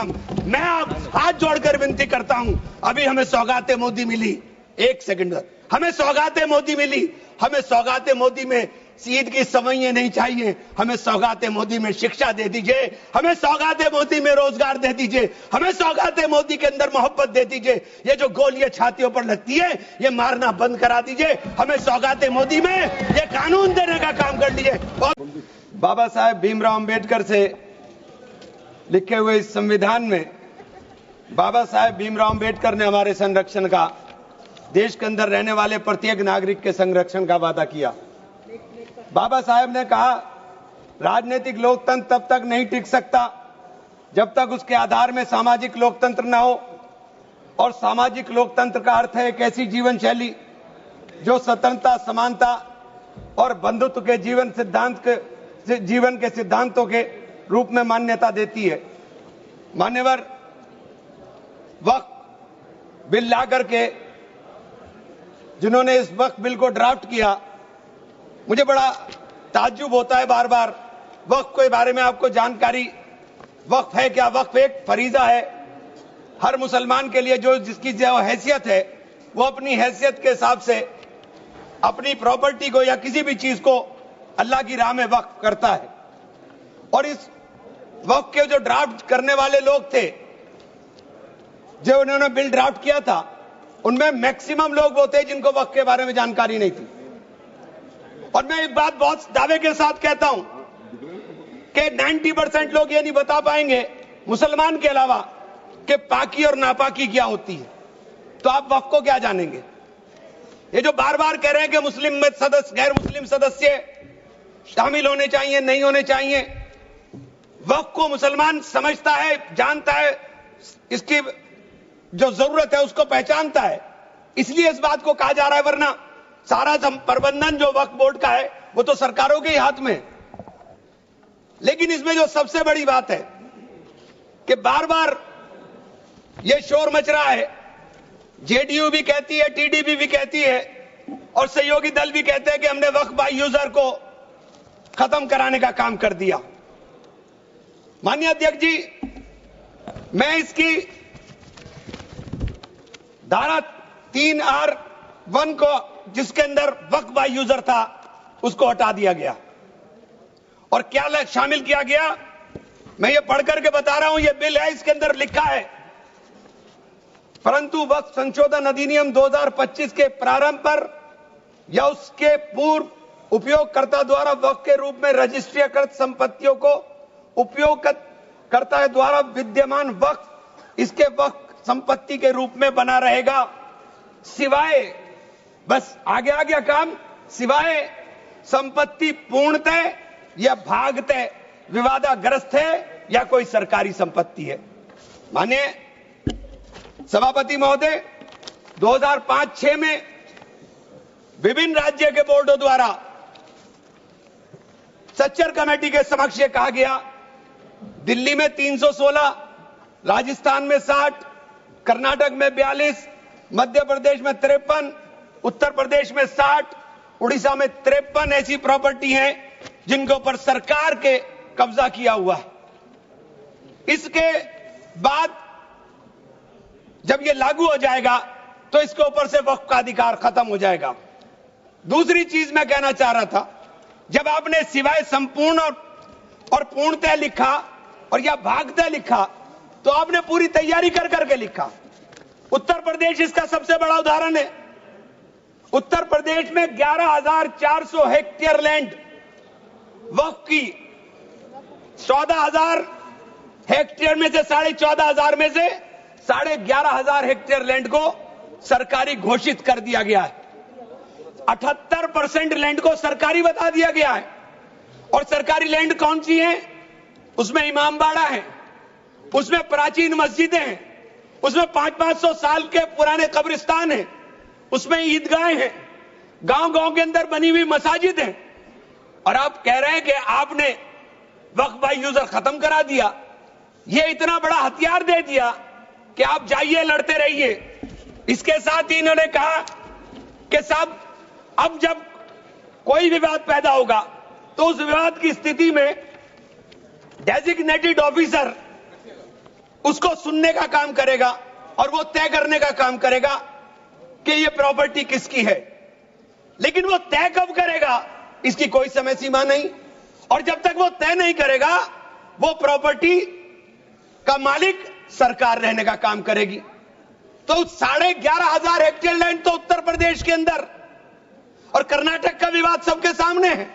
खत्म। मैं आप हाथ जोड़कर विनती करता हूं, अभी हमें सौगाते मोदी मिली, एक सेकंड, हमें सौगाते मोदी मिली, हमें सौगाते मोदी में ईद की सवैयां नहीं चाहिए, हमें सौगाते मोदी में शिक्षा दे दीजिए, हमें सौगाते मोदी में रोजगार दे दीजिए, हमें सौगाते मोदी के अंदर मोहब्बत दे दीजिए। ये जो गोलियां छातियों पर लगती है ये मारना बंद करा दीजिए, हमें सौगाते मोदी में ये कानून देने का काम कर लीजिए। बाबा साहेब भीमराव अंबेडकर से लिखे हुए इस संविधान में बाबा साहेब भीमराव अंबेडकर ने हमारे संरक्षण का, देश के अंदर रहने वाले प्रत्येक नागरिक के संरक्षण का वादा किया। बाबा साहेब ने कहा राजनीतिक लोकतंत्र तब तक नहीं टिक सकता जब तक उसके आधार में सामाजिक लोकतंत्र न हो, और सामाजिक लोकतंत्र का अर्थ है एक ऐसी जीवन शैली जो स्वतंत्रता, समानता और बंधुत्व के जीवन के सिद्धांतों के रूप में मान्यता देती है। मान्यवर, वक्फ बिल ला करके जिन्होंने इस वक्फ बिल को ड्राफ्ट किया, मुझे बड़ा ताज्जुब होता है बार बार। वक्फ के बारे में आपको जानकारी, वक्फ है क्या? वक्फ एक फरीजा है हर मुसलमान के लिए, जो जिसकी जो हैसियत है वो अपनी हैसियत के हिसाब से अपनी प्रॉपर्टी को या किसी भी चीज को अल्लाह की राह में वक्फ करता है। और इस वक्फ के जो ड्राफ्ट करने वाले लोग थे, जो उन्होंने बिल ड्राफ्ट किया था, उनमें मैक्सिमम लोग वो थे जिनको वक्फ के बारे में जानकारी नहीं थी। और मैं एक बात बहुत दावे के साथ कहता हूं कि 90% लोग ये नहीं बता पाएंगे मुसलमान के अलावा कि पाकी और नापाकी क्या होती है, तो आप वक्फ को क्या जानेंगे? ये जो बार बार कह रहे हैं कि मुस्लिम में सदस्य, गैर मुस्लिम सदस्य शामिल होने चाहिए, नहीं होने चाहिए, वक्फ को मुसलमान समझता है, जानता है, इसकी जो जरूरत है उसको पहचानता है, इसलिए इस बात को कहा जा रहा है। वरना सारा प्रबंधन जो वक्फ बोर्ड का है वो तो सरकारों के ही हाथ में। लेकिन इसमें जो सबसे बड़ी बात है कि बार बार ये शोर मच रहा है, जेडीयू भी कहती है, टीडीपी भी कहती है और सहयोगी दल भी कहते हैं कि हमने वक्फ बाय यूजर को खत्म कराने का काम कर दिया। माननीय अध्यक्ष जी, मैं इसकी धारा 3R1 को, जिसके अंदर वक्फ बाय यूजर था, उसको हटा दिया गया और क्या शामिल किया गया, मैं ये पढ़ करके बता रहा हूं। ये बिल है, इसके अंदर लिखा है, परंतु वक्फ संशोधन अधिनियम 2025 के प्रारंभ पर या उसके पूर्व उपयोगकर्ता द्वारा वक्फ के रूप में रजिस्ट्रीकृत संपत्तियों को उपयोगकर्ता द्वारा विद्यमान वक्फ इसके वक्फ संपत्ति के रूप में बना रहेगा, सिवाय, बस आगे आ गया काम, सिवाय संपत्ति पूर्णतः या भागतः विवादाग्रस्त है या कोई सरकारी संपत्ति है। माने सभापति महोदय, 2005-6 में विभिन्न राज्य के बोर्डों द्वारा सच्चर कमेटी के समक्ष ये कहा गया, दिल्ली में 316, राजस्थान में 60, कर्नाटक में 42, मध्य प्रदेश में 53, उत्तर प्रदेश में 60, उड़ीसा में 53 ऐसी प्रॉपर्टी हैं जिनके ऊपर सरकार के कब्जा किया हुआ है। इसके बाद जब ये लागू हो जाएगा तो इसके ऊपर से वक्फ का अधिकार खत्म हो जाएगा। दूसरी चीज मैं कहना चाह रहा था, जब आपने सिवाय संपूर्ण और पूर्णतः लिखा और या भागतः लिखा, तो आपने पूरी तैयारी कर करके लिखा। उत्तर प्रदेश इसका सबसे बड़ा उदाहरण है। उत्तर प्रदेश में 11,400 हेक्टेयर लैंड वक्फ की, 14,000 हेक्टेयर में से 14,500 में से 11,500 हेक्टेयर लैंड को सरकारी घोषित कर दिया गया है। 78% लैंड को सरकारी बता दिया गया है। और सरकारी लैंड कौन सी है? उसमें इमामबाड़ा है, उसमें प्राचीन मस्जिदें हैं, उसमें 500-500 साल के पुराने कब्रिस्तान हैं, उसमें ईदगाहें हैं, गांव-गांव के अंदर बनी हुई मसाजिद हैं। और आप कह रहे हैं कि आपने वक्फ बाय यूजर खत्म करा दिया। ये इतना बड़ा हथियार दे दिया कि आप जाइए, लड़ते रहिए। इसके साथ ही इन्होंने कहा कि साहब, अब जब कोई विवाद पैदा होगा तो उस विवाद की स्थिति में डेजिग्नेटेड ऑफिसर उसको सुनने का काम करेगा और वो तय करने का काम करेगा कि ये प्रॉपर्टी किसकी है। लेकिन वो तय कब करेगा इसकी कोई समय सीमा नहीं, और जब तक वो तय नहीं करेगा वो प्रॉपर्टी का मालिक सरकार रहने का काम करेगी। तो 11,500 हेक्टेयर लैंड तो उत्तर प्रदेश के अंदर, और कर्नाटक का विवाद सबके सामने है।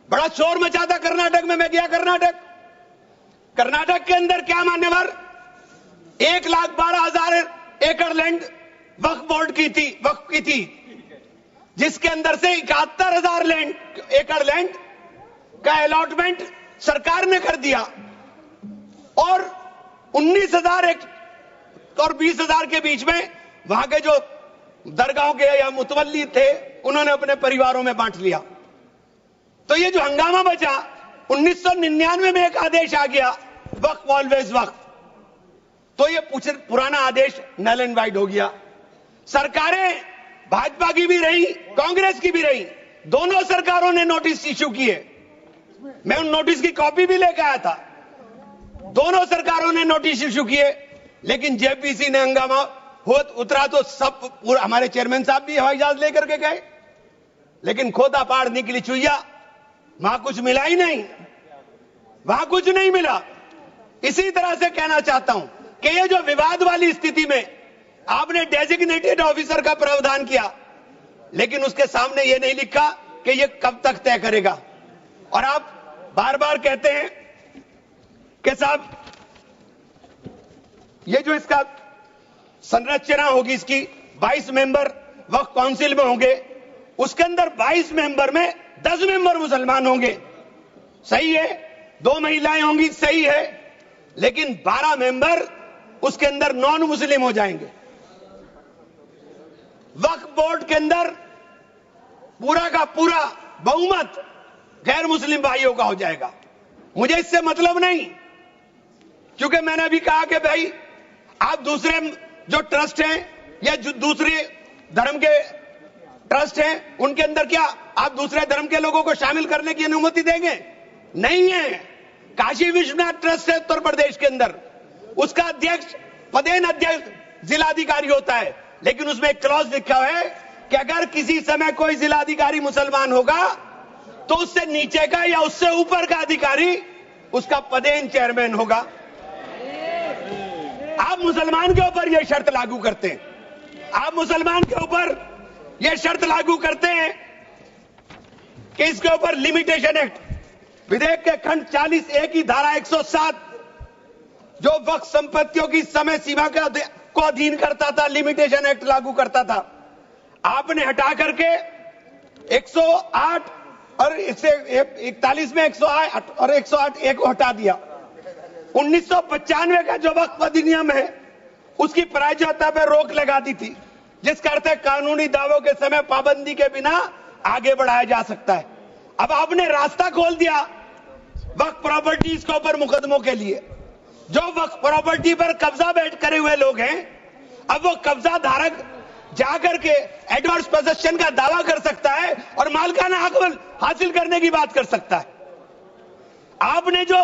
बड़ा शोर मचा था कर्नाटक में, मैं गया कर्नाटक के अंदर क्या मान्यवर 1,12,000 एकड़ लैंड वक्फ बोर्ड की थी, जिसके अंदर से 71,000 एकड़ लैंड का अलॉटमेंट सरकार ने कर दिया, और 19,000 और 20,000 के बीच में वहां के जो दरगाहों के या मुतवल्ली थे उन्होंने अपने परिवारों में बांट लिया। तो ये जो हंगामा बचा, 1999 में एक आदेश आ गया वक्फ ऑलवेज वक्फ, तो ये पुराना आदेश नल एंड वाइड हो गया। सरकारें भाजपा की भी रही, कांग्रेस की भी रही, दोनों सरकारों ने नोटिस इश्यू किए। मैं उन नोटिस की कॉपी भी लेकर आया था। दोनों सरकारों ने नोटिस इश्यू किए, लेकिन जेपीसी ने हंगामा उतरा तो सब हमारे चेयरमैन साहब भी हवाई जहाज लेकर के गए, लेकिन खोदा पहाड़ निकली चुईया, वहां कुछ मिला ही नहीं, वहां कुछ नहीं मिला। इसी तरह से कहना चाहता हूं कि ये जो विवाद वाली स्थिति में आपने डेजिग्नेटेड ऑफिसर का प्रावधान किया, लेकिन उसके सामने ये नहीं लिखा कि ये कब तक तय करेगा। और आप बार बार कहते हैं कि साहब ये जो इसका संरचना होगी, इसकी 22 मेंबर वक्फ काउंसिल में होंगे, उसके अंदर 22 मेंबर में 10 मेंबर मुसलमान होंगे, सही है, 2 महिलाएं होंगी, सही है, लेकिन 12 मेंबर उसके अंदर नॉन मुस्लिम हो जाएंगे। वक्फ बोर्ड के अंदर पूरा का पूरा बहुमत गैर मुस्लिम भाइयों का हो जाएगा। मुझे इससे मतलब नहीं, क्योंकि मैंने अभी कहा कि भाई आप दूसरे जो ट्रस्ट हैं या जो दूसरे धर्म के ट्रस्ट हैं, उनके अंदर क्या आप दूसरे धर्म के लोगों को शामिल करने की अनुमति देंगे? नहीं है। काशी विश्वनाथ ट्रस्ट है उत्तर प्रदेश के अंदर, उसका अध्यक्ष पदेन अध्यक्ष जिलाधिकारी होता है, लेकिन उसमें एक क्लॉज लिखा हुआ है कि अगर किसी समय कोई जिलाधिकारी मुसलमान होगा तो उससे नीचे का या उससे ऊपर का अधिकारी उसका पदेन चेयरमैन होगा। आप मुसलमान के ऊपर यह शर्त लागू करते हैं, आप मुसलमान के ऊपर यह शर्त लागू करते हैं कि इसके ऊपर लिमिटेशन एक्ट, विधेयक के खंड 40A की धारा 107 जो वक्फ संपत्तियों की समय सीमा को अधीन करता था, लिमिटेशन एक्ट लागू करता था, आपने हटा करके 108 और 41 में 108 और 108 एक को हटा दिया। 1995 का जो वक्फ अधिनियम है उसकी प्रायज्यता पर रोक लगा दी थी, जिसका अर्थ है कानूनी दावों के समय पाबंदी के बिना आगे बढ़ाया जा सकता है। अब आपने रास्ता खोल दिया वक्फ प्रॉपर्टीज के ऊपर मुकदमों के लिए। जो वक्फ प्रॉपर्टी पर कब्जा बैठ करे हुए लोग हैं, अब वो कब्जा धारक जाकर के एडवर्स पोजेशन का दावा कर सकता है और मालिकाना हक हासिल करने की बात कर सकता है। आपने जो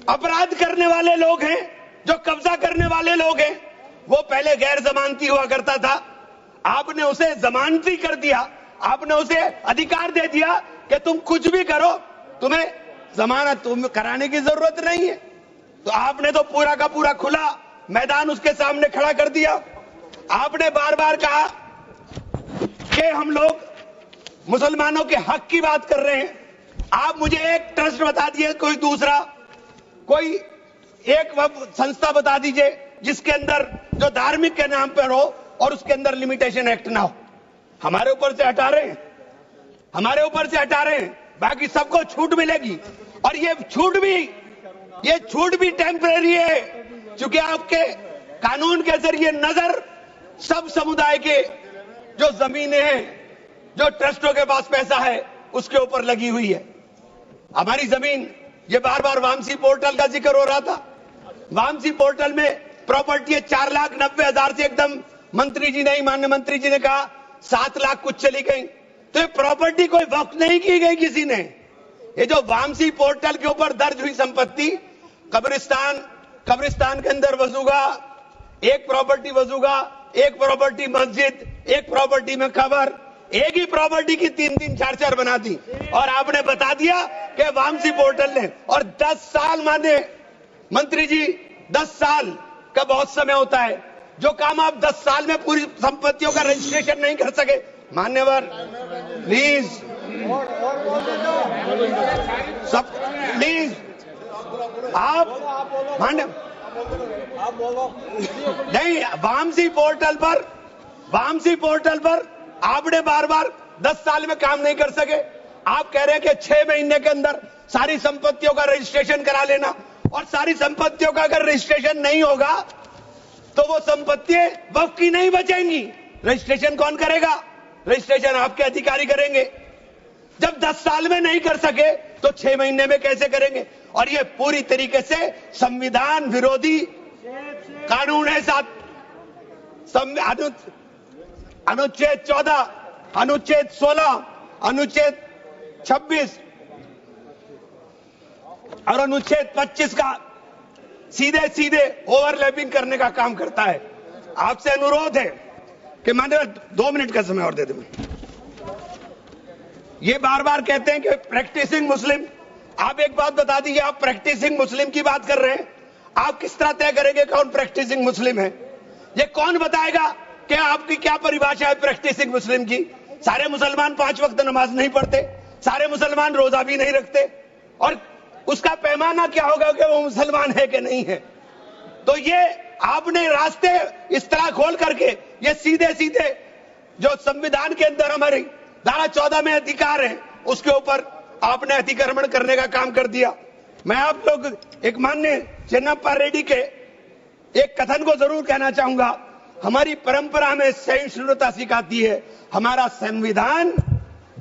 अपराध करने वाले लोग हैं, जो कब्जा करने वाले लोग हैं, वो पहले गैर जमानती हुआ करता था, आपने उसे जमानती कर दिया, आपने उसे अधिकार दे दिया कि तुम कुछ भी करो, तुम्हें जमानत कराने की जरूरत नहीं है। तो आपने तो पूरा का पूरा खुला मैदान उसके सामने खड़ा कर दिया। आपने बार बार कहा कि हम लोग मुसलमानों के हक की बात कर रहे हैं। आप मुझे एक ट्रस्ट बता दिए, कोई दूसरा, कोई एक संस्था बता दीजिए जिसके अंदर जो धार्मिक के नाम पर हो और उसके अंदर लिमिटेशन एक्ट ना हो। हमारे ऊपर से हटा रहे हैं, हमारे ऊपर से हटा रहे हैं, बाकी सबको छूट मिलेगी। और ये छूट भी टेम्परेरी है, क्योंकि आपके कानून के जरिए नजर सब समुदाय के जो जमीनें हैं, जो ट्रस्टों के पास पैसा है, उसके ऊपर लगी हुई है। हमारी जमीन, ये बार बार वामसी पोर्टल का जिक्र हो रहा था, वामसी पोर्टल में प्रॉपर्टी 4,90,000 से एकदम मंत्री जी ने, माननीय मंत्री जी ने कहा 7 लाख कुछ चली गई। तो ये प्रॉपर्टी कोई वक्त नहीं की गई किसी ने। ये जो वामसी पोर्टल के ऊपर दर्ज हुई संपत्ति, कब्रिस्तान, कब्रिस्तान के अंदर वसूगा, एक प्रॉपर्टी वसूगा, एक प्रॉपर्टी मस्जिद, एक प्रॉपर्टी में कबर, एक ही प्रॉपर्टी की 3-3, 4-4 बना दी। और आपने बता दिया कि वामसी पोर्टल ने, और 10 साल माने मंत्री जी, 10 साल का बहुत समय होता है। जो काम आप 10 साल में पूरी संपत्तियों का रजिस्ट्रेशन नहीं कर सके, मान्यवर प्लीज सब प्लीज आप मान्य नहीं, वामसी पोर्टल पर आपने बार बार 10 साल में काम नहीं कर सके। आप कह रहे हैं कि 6 महीने के अंदर सारी संपत्तियों का रजिस्ट्रेशन करा लेना, और सारी संपत्तियों का अगर रजिस्ट्रेशन नहीं होगा तो वो संपत्तियां वक्फ की नहीं बचेंगी। रजिस्ट्रेशन कौन करेगा? रजिस्ट्रेशन आपके अधिकारी करेंगे। जब 10 साल में नहीं कर सके तो 6 महीने में कैसे करेंगे? और ये पूरी तरीके से संविधान विरोधी कानून है। साथ अनुच्छेद 14, अनुच्छेद 16, अनुच्छेद 26 और अनुच्छेद 25 का सीधे सीधे ओवरलैपिंग करने का काम करता है। आपसे अनुरोध है कि माननीय 2 मिनट का समय और दे दें। ये बार बार कहते हैं कि प्रैक्टिसिंग मुस्लिम। आप एक बात बता दीजिए, आप प्रैक्टिसिंग मुस्लिम की बात कर रहे हैं, आप किस तरह तय करेंगे कौन प्रैक्टिसिंग मुस्लिम है? ये कौन बताएगा कि आपकी क्या परिभाषा है प्रैक्टिसिंग मुस्लिम की? सारे मुसलमान 5 वक्त नमाज नहीं पढ़ते, सारे मुसलमान रोजा भी नहीं रखते, और उसका पैमाना क्या होगा कि वो मुसलमान है कि नहीं है? तो ये आपने रास्ते इस तरह खोल करके ये सीधे सीधे जो संविधान के अंदर हमारी धारा 14 में अधिकार है उसके ऊपर आपने अतिक्रमण करने का काम कर दिया। मैं आप लोग एक माननीय चेन्नप्पा रेड्डी के एक कथन को जरूर कहना चाहूंगा। हमारी परंपरा हमें सहिष्णुता सिखाती है, हमारा संविधान,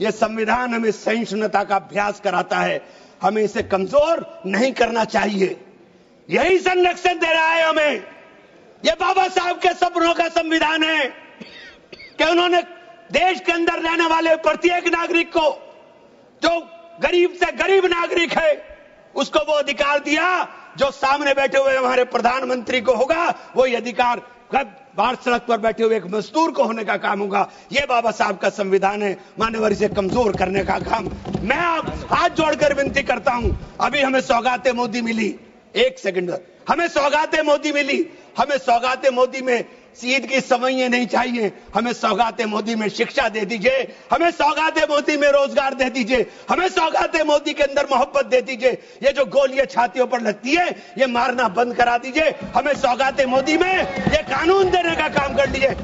यह संविधान हमें सहिष्णुता का अभ्यास कराता है। हमें इसे कमजोर नहीं करना चाहिए, यही संरक्षण दे रहा है हमें। यह बाबा साहब के सपनों का संविधान है कि उन्होंने देश के अंदर रहने वाले प्रत्येक नागरिक को, जो गरीब से गरीब नागरिक है, उसको वो अधिकार दिया जो सामने बैठे हुए हमारे प्रधानमंत्री को होगा। वो ये अधिकार बाहर सड़क पर बैठे हुए एक मजदूर को होने का काम होगा। ये बाबा साहब का संविधान है। मान्यवर, इसे कमजोर करने का काम मैं आप हाथ जोड़कर विनती करता हूं। अभी हमें सौगाते मोदी मिली, एक सेकंड, हमें सौगाते मोदी मिली। हमें सौगाते मोदी में ईद की सवैयां नहीं चाहिए, हमें सौगाते मोदी में शिक्षा दे दीजिए, हमें सौगाते मोदी में रोजगार दे दीजिए, हमें सौगाते मोदी के अंदर मोहब्बत दे दीजिए। ये जो गोलियां छातियों पर लगती है ये मारना बंद करा दीजिए। हमें सौगाते मोदी में ये कानून देने का काम कर लीजिए।